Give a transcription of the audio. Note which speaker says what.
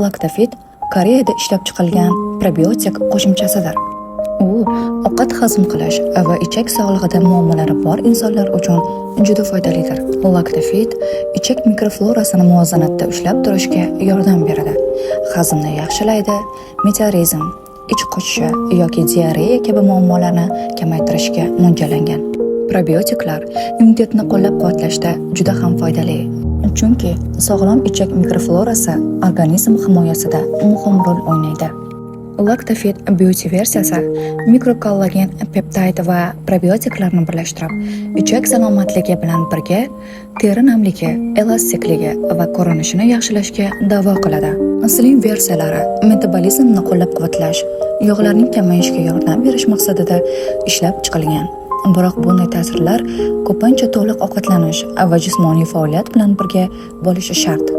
Speaker 1: Lactafit Koreyada ishlab chiqilgan probiotik qo'shimchasidir. U ovqat hazm qilish va ichak sog'lig'ida muammolari bor insonlar uchun juda foydalidir. Lactafit ichak mikroflorasini muvozanatda ushlab turishga yordam beradi. Hazmni yaxshilaydi, meteorizm, ich qochishi yoki diareya kabi muammolarni kamaytirishga mo'ljallangan. Probiotiklar immunitetni qo'llab-quvvatlashda juda ham foydali. Chunki sog'lom ichak mikroflorasi organizm himoyasida muhim rol o'ynaydi. Lactafit Beauty versiyasi mikrokollagen, peptid va probiotiklarni birlashtirib, ichak salomatligi bilan birga teri namligi, elastikligi va ko'rinishini yaxshilashga da'vo qiladi. Slim versiyalari metabolizmni qo'llab-quvvatlash, yog'larning kamayishiga yordam berish maqsadida ishlab chiqilgan. Biroq bunday ta'sirlar ko'pincha to'liq ovqatlanish va jismoniy faoliyat bilan birga bo'lishi shart.